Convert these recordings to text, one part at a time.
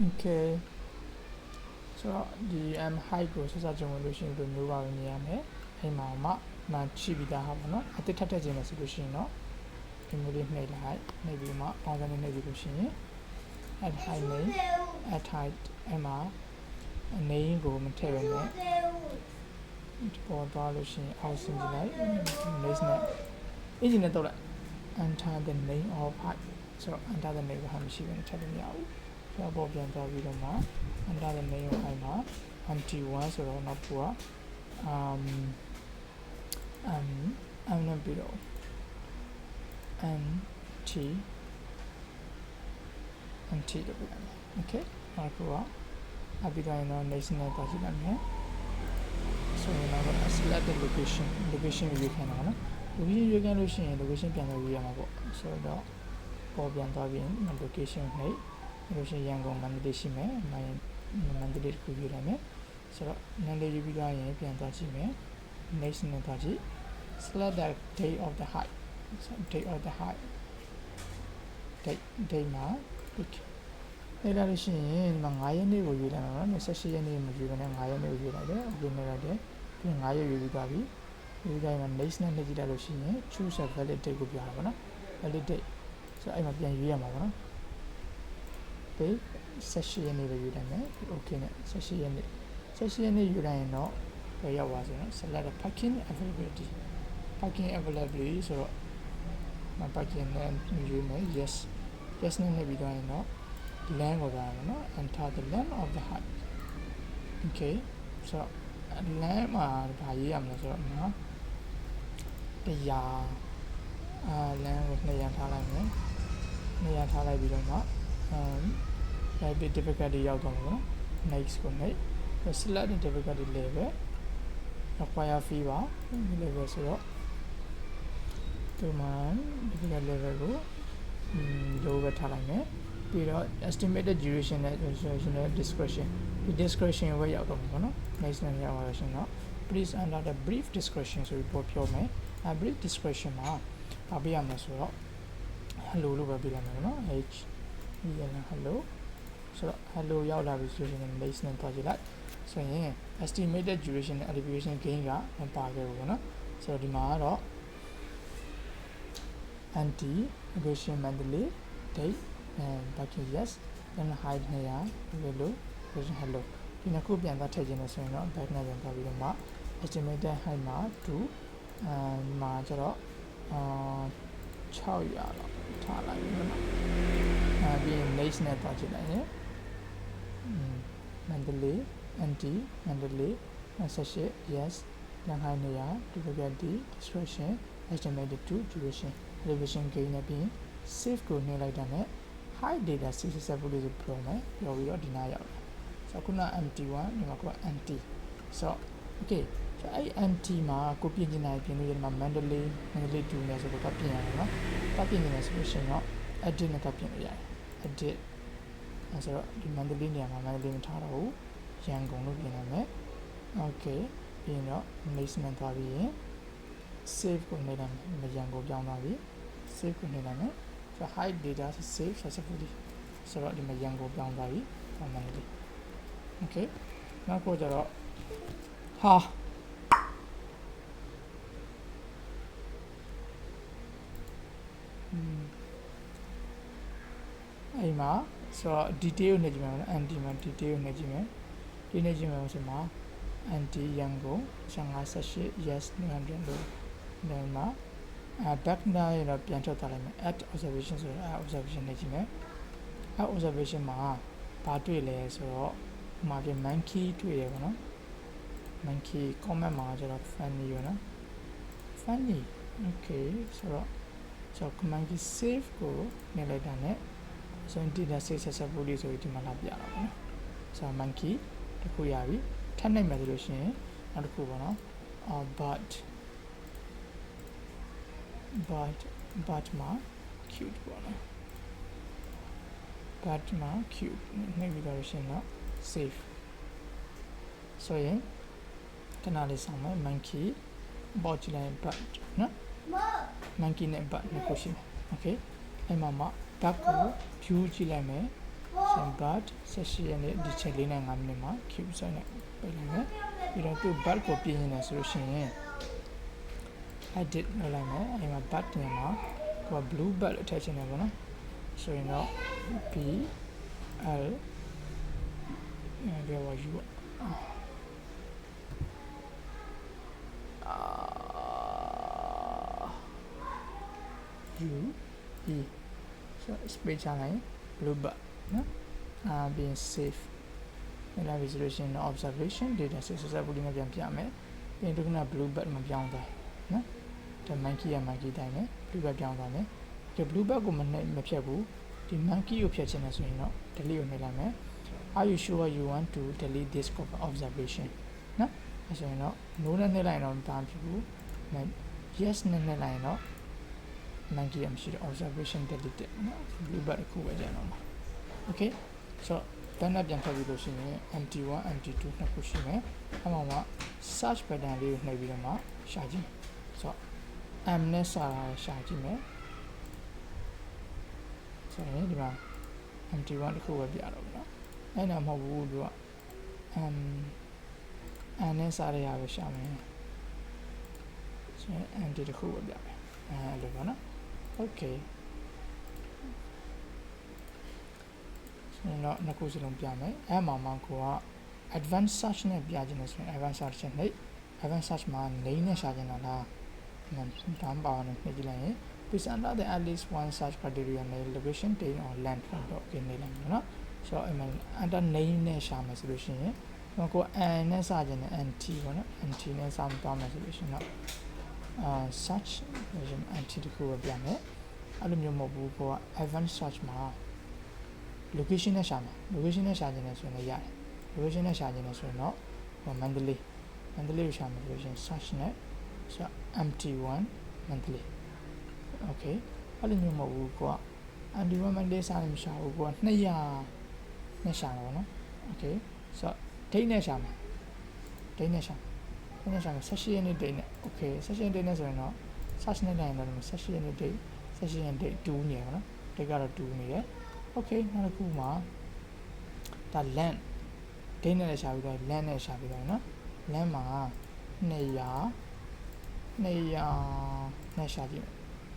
okay so ဒီ height ကိုဆက်စကြုံဝင်လို့ရှိရင်ဒီမျိုးပါပဲမြင်ရမယ်အဲ့မှာမှချိပြီးသားဟာပေါ့နော်အတစ်ထပ်ထပ်ခြင်းနဲ့ဆိုလို့ရှိရင်တော့ဒီမျိုးလေးနှိပ်လိုက်နှိပ်ပြီးမှပေါင်းစပ်နှိပ်ပြီးလို့ရှိရင် at height နဲ့ at height အဲ့မှာအနေရင်းကိုမထည့်ပဲနဲ့ပေါ်သွားလို့ရှိရင်အောက်ဆင်းကြည့်လိုက် next နဲ့ engine နဲ့တော့လိုက် enter the name of height ဆိုတော့ enter the name ဟာမရှိဘဲနဲ့ထည့်လို့မရဘူးဆိုတော့ပေါ်ပြန်သွားပြီးတော့မှ enter the name of height မှာ mt1 ဆိုတော့နောက်တစ်ခုကနဲ့ပြီးတော့ nt လို့ပြောမယ် okay နောက်တစ်ခုကအပြီးတော့ next နဲ့သွားကြည့်လိုက်မယ်ဆိုရင်တော့ select the location ရွေးခိုင်းတာနော် location ရွေးခိုင်းလို့ရှိရင် location ပြန်လို့ရွေးရမှာပေါ့ဆိုတော့ပေါ်ပြန်သွားပြီး location နှိပ်လို့ရှိရင်ရန်ကုန်မန္တလေးရှိမယ်မန္တလေးတစ်ခုရွေးလိုက်မယ်ဆိုတော့မန္တလေးရွေးပြီးတော့ရင်ပြန်သွားကြည့်မယ် next နဲ့သွားကြည့် select the date of the height so date of the height date မှာ pick အဲ့ဒါလို့ရှိရင်ဒီမှာ9ရက်နေ့ကိုရွေးလိုက်မှာနော်28ရက်နေ့မရွေးဘဲနဲ့9ရက်နေ့ကိုရွေးလိုက်တယ် okay နဲ့လိုက်တယ်ပြီးရင်9ရက်ရွေးပြီးသွားပြီရွေးတိုင်းမှာ next နဲ့နှိပ်ကြည့်လိုက်လို့ရှိရင် choose a valid date ကိုပြောတာပေါ့နော် valid date ဆိုတော့အဲ့မှာပြန်ရွေးရမှာပေါ့နော် date 28ရက်နေ့ပဲရွေးလိုက်မယ် okay နဲ့28ရက်နေ့ရွေးလိုက်ရင်တော့ဘယ်ရောက်ပါစေနော် select parking availability ဆိုတော့parking နဲ့ရွေးမယ် yes နဲ့နှိပ်ပြီးသွားရင်တော့land ကိုပါမယ်နော် enter the land of the height okay so land မှာဘာရေးရမလဲဆိုတော့နော်land ကို200ထားလိုက်မယ်200ထားလိုက်ပြီးတော့မှ rapid difficulty ရောက်တော့မှာနော် next ကိုနှိပ် select the difficulty level require fee ပါ level ဆိုတော့ဒီမှာ difficulty level ကိုlow ပဲထားလိုက်မယ်ပြီးတော့ estimated duration နဲ့ discretion ဒီ discretion ကိုရောက်တော့မှာပေါ့နော် next နဲ့ရောက်သွားလို့ရှိရင်တော့ please under the brief discretion ဆိုပြီးပေါ်ပြောမယ် brief discretion မှာဘာပြရမလဲဆိုတော့ hello လို့ပဲပြလိုက်မယ်နော် h hello ဆိုတော့ hello ရောက်လာပြီဆိုရင် next နဲ့တွားကြည့်လိုက်ဆိုရင် estimated duration နဲ့ elevation gain ကမပါခဲ့ဘူးပေါ့နော်ဆိုတော့ဒီမှာကတော့ anti elevation Mandalay date and parking yes then height 200 hello ဒီနှစ်ခုပြန်သွားထည့်ခြင်းလို့ဆိုရင်တော့ back နဲ့ပြန်သွားပြီးတော့မှ estimated height မှာ2မှာကျတော့600လောက်ထားလိုက်ပြီနော်ပြီးရင် next နဲ့သွားကြည့်လိုက်ရင် Mandalay Mandalay 78 yes then height 200 difficulty discretion estimated to duration elevation gain နဲ့ပြီး save ကိုနှိပ်လိုက်တာနဲ့ high data successful လို့ပြောမယ်ပြောပြီးတော့ဒီနားရောက်တယ်ဆိုတော့ခုန mt1 ဒီမှာက nt ဆိုတော့ okay ဆိုတော့အဲ့ nt မှာကိုပြင်ချင်တာပြင်လို့ရမှာ Mandalay 2နဲ့ဆိုတော့ပြင်ရတယ်နော်ပြင်နေတယ်ဆိုလို့ရှိရင်တော့ edit နဲ့ပြင်လို့ရတယ် edit ဆိုတော့ဒီ Mandalay နေရာမှာ Mandalay မထားတော့ဘူးရန်ကုန်လို့ပြင်ရမယ် okay ပြီးရင်တော့ next နဲ့သွားပြီးရင် save ကိုနှိပ်လိုက်မယ်ရန်ကုန်ပြောင်းသွားပြီ save ကိုနှိပ်လိုက်မယ်ဆိုတော့ hide data save successfully ဆိုတော့ဒီမှာရန်ကုန်ပြောင်းသွားပြီမှန်တယ် okay နောက်ကိုကျတော့ဟာအဲ့မှာဆိုတော့ detail နဲ့ကြည့်မယ်နော် anti မှာ detail နဲ့ကြည့်မယ်ဒီနေ့ကြည့်မယ်ဆိုမှာ anti ရန်ကုန်58 yes 200လို့ဒီမှာback နားရတော့ပြန်ထွက်သွားလိုက်မယ် at observation ဆိုတော့ observation နဲ့ကြည့်မယ် observation မှာဘာတွေ့လဲဆိုတော့ဟိုမှာပြ monkey တွေ့ရပါတော့ monkey comment မှာကျတော့ funny ရနော် funny okay ဆိုတော့ monkey save ကိုနှိပ်လိုက်တာနဲ့ဆိုရင် data successfully ဆိုပြီးဒီမှာလာပြတာပေါ့နော်ဆိုတော့ monkey တစ်ခုရပြီထပ်နိုင်မယ်ဆိုလို့ရှိရင်နောက်တစ်ခုပေါ့နော် but မှာ cute ပေါ့နော် but မှာ cute နှိပ်ပြီးတော့ရှင်တော့ save ဆိုရင်ခဏလေးဆောင်မယ် monkey ပေါ်ကြည့်လိုက် but နော် monkey နဲ့ but နှစ်ခုရှိမယ် okay အဲ့မှာ back ကို view ကြည့်လိုက်မယ်ရ but 16ရက်နေ့ဒီချိန်4နဲ့5မိနစ်မှာ cube ဆိုင်နဲ့ပြလိုက်မယ်ပြီးတော့သူ but ကိုပြင်နေတယ်ဆိုလို့ရှိရင် edit လုပ်လိုက်မယ်အဲဒီမှာ but နေမှာကို blue but လို့ထည့်ချင်တယ်ပေါ့နော်ဆိုရင်တော့ b l ပြောပါ u u e so space ချလိုက် blue but နော်being safe နဲ့ resolution observation data successfully နဲ့ပြန်ပြမယ်ပြီးရင်ဒီကနေ့ blue but မှာပြောင်းသွားနော်ဒါ monkey ရ monkey တိုင်းပဲ blue but ပြောင်းသွားမယ်ဒီ blue but ကိုမဖြတ်ဘူးဒီ monkey ကိုဖြတ်ချင်တယ်ဆိုရင်တော့ delete ကိုနှိပ်လိုက်မယ် are you sure you want to delete this observation နော်အဲဆိုရင်တော့ no နဲ့နှိပ်လိုက်ရင်တော့မတားဖြစ်ဘူး yes နဲ့နှိပ်လိုက်ရင်တော့ monkey ရမရှိတော့ observation deleted နော် blue but ကိုပဲကျန်တော့မှာ okay so တန်းပြန်ထပ်ပြီးလို့ရှိရင် empty1 empty2 နှစ်ခုရှိမယ်အဲ့မှာ search button လေးကိုနှိပ်ပြီးတော့မှရှာကြည့်ဆိုတော့ m နဲ့စာရှာကြည့်မယ်ဆိုရင်ဒီမှာ empty1 တစ်ခုပဲပြတော့ဘူးเนาะအဲ့ဒါမဟုတ်ဘူးသူက n နဲ့စာရပဲရှာမယ်ဆိုရင် empty တစ်ခုပဲပြမယ်အဲ့လိုပါเนาะ okay နော်နှစ်ခုစလုံးပြမယ်အဲ့မှာကိုက advanced search နဲ့ပြချင်တယ်ဆိုရင် advanced search နဲ့ advanced search မှာ name နဲ့ရှာချင်တာလားဒါမှပါနဲ့နှိပ်ကြည့်လိုက်ရင် please enter the at least one search criteria name location date or land တော့ okay နေလိုက်မယ်နော်ဆိုတော့အဲ့မှာ enter name နဲ့ရှာမယ်ဆိုလို့ရှိရင်ကို n နဲ့စချင်တယ် nt ပေါ့နော် nt နဲ့စမှသွားမယ်ဆိုလို့ရှိရင်တော့search version nt တခုပဲပြမယ်အဲ့လိုမျိုးမဟုတ်ဘူးကိုက advanced search မှာlocation နဲ့ရှာမယ် location နဲ့ရှာခြင်းနဲ့ဆိုရင်လည်းရတယ် location နဲ့ရှာခြင်းနဲ့ဆိုရင်တော့Mandalay ကိုရှာမယ်လို့ရှိရင် search နဲ့ဆို empty1 Mandalay okay အဲ့လိုမျိုးမဟုတ်ဘူးကိုက empty1 Mandalay စာနဲ့မရှာဘူးကိုက200နဲ့ရှာတော့နော် okay ဆို date နဲ့ရှာမယ် date နဲ့ရှာ18ရက်နေ့ date နဲ့ okay 18ရက် date နဲ့ဆိုရင်တော့ search နဲ့တိုင်းတော့18ရက်နေ့ date 18ရက် date 2နေရပါနော် date ကတော့2နေတယ် okay နောက်တစ်ခုမှာဒါ land date နဲ့ရှာပြီးတော့ land နဲ့ရှာပြီးတော့နော် land မှာ200နဲ့ရှာကြည့်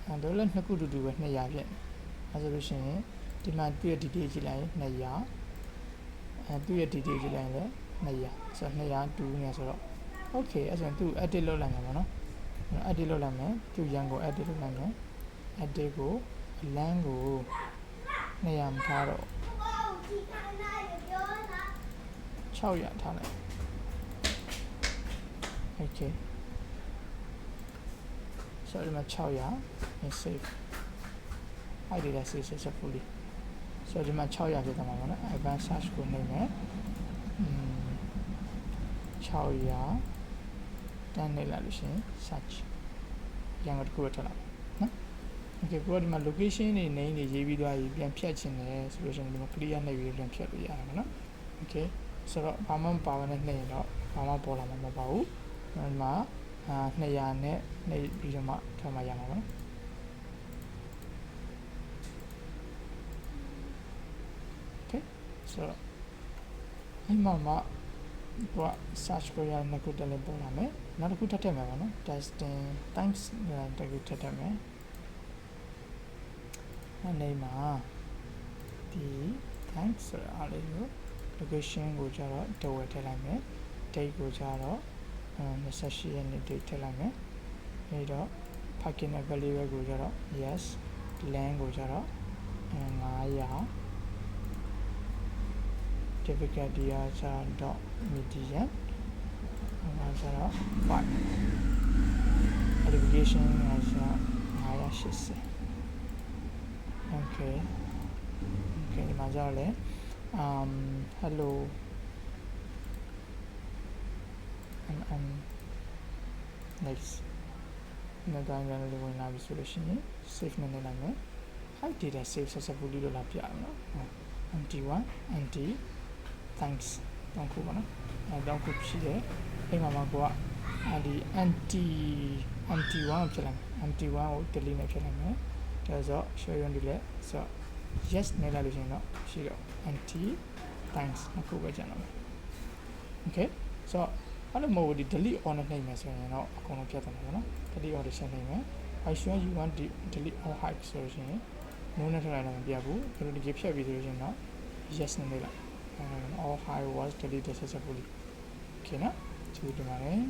မယ်ဒါလည်းနှစ်ခုတူတူပဲ200ဖြစ်အဲဆိုလို့ရှိရင်ဒီမှာသူ့ရဲ့ detail ကြည့်လိုက်ရင်200သူ့ရဲ့ detail ကြည့်လိုက်ရင်လည်း200ဆိုတော့200နေဆိုတော့ okay အဲဆိုရင်သူ့ edit လုပ်လိုက်မှာပေါ့နော် edit လုပ်လိုက်မယ်သူ့ရန်ကို edit လုပ်လိုက်မယ် edit ကို land ကို200မထားတော့600ထားလိုက် okay ဆိုတော့ဒီမှာ600 and save I did that successfully ဆိုတော့ဒီမှာ600ဖြစ်သွားမှာပေါ့နော် advanced search ကိုနှိပ်မယ်600တန်းနှိပ်လိုက်လို့ရှိရင် search ရန်ကုန်တစ်ခုပဲထွက်လာနော် okay ကိုကဒီမှာ location တွေ name တွေရေးပြီးသွားပြီပြန်ဖြတ်ချင်တယ်ဆိုလို့ရှိရင်ဒီမှာ clear နှိပ်ပြီးပြန်ဖြတ်လို့ရတာပေါ့နော် okay ဆိုတော့ဘာမှမပါဘဲနဲ့နှိပ်ရင်တော့ဘာမှပေါ်လာမှာမဟုတ်ပါဘူးဒီမှာ200နဲ့နှိပ်ပြီးတော့မှထွက်မှရမှာပေါ့နော် okay ဆိုတော့အဲ့မှာကိုက search ကိုရနှစ်ခုတက်လည်းပေါ်လာမယ်နောက်တစ်ခုထပ်ထည့်မယ်ပါနော် testing thanks တခုထပ်ထည့်မယ်အနေမှာဒီ thanks ဆိုတာအားလေးကို location ကိုကျတော့တဝက်ထည့်လိုက်မယ် date ကိုကျတော့28ရက်နေ့ date ထည့်လိုက်မယ်ပြီးတော့ parking available ကိုကျတော့ yes land ကိုကျတော့900 difficulty ကကျတော့ medium ကျတော့5 education ကကျတော့980 okay ဒီမှာကျတော့လေ hello and next နောက်တိုင်းလည်းဝင်လာပြီဆိုလို့ရှိရင် save နဲ့လိုက်မယ် hide data save successfully လို့လာပြရမယ်နော် empty1 empty thanks တော့ခုပါနော်တော့ခုဖြစ်တယ်အဲ့မှာကိုကဒီ empty1 ကိုဖြစ်လိုက်မယ် empty1 ကို delete နဲ့ဖြစ်လိုက်မယ်ဒါဆို show you delete ဆို yes နဲ့လိုက်လို့ရှိရင်တော့ရှိတော့ anti times နှစ်ခုပဲကျန်တော့မယ် okay ဆိုတော့အဲ့လိုမဟုတ်ဘူးဒီ delete all နဲ့နှိပ်မယ်ဆိုရင်တော့အကုန်လုံးပြတ်သွားမှာပေါ့နော် delete all ရှင်းနှိပ်မယ် I sure you want to delete all hide ဆိုလို့ရှိရင် no နဲ့ထည့်လိုက်တော့မပြဘူးဒါလို့ဒီဖြတ်ပြီးဆိုလို့ရှိရင်တော့ yes နဲ့နှိပ်လိုက်all hide was deleted successfully okay နော်ကျေးဇူးတင်ပါတယ်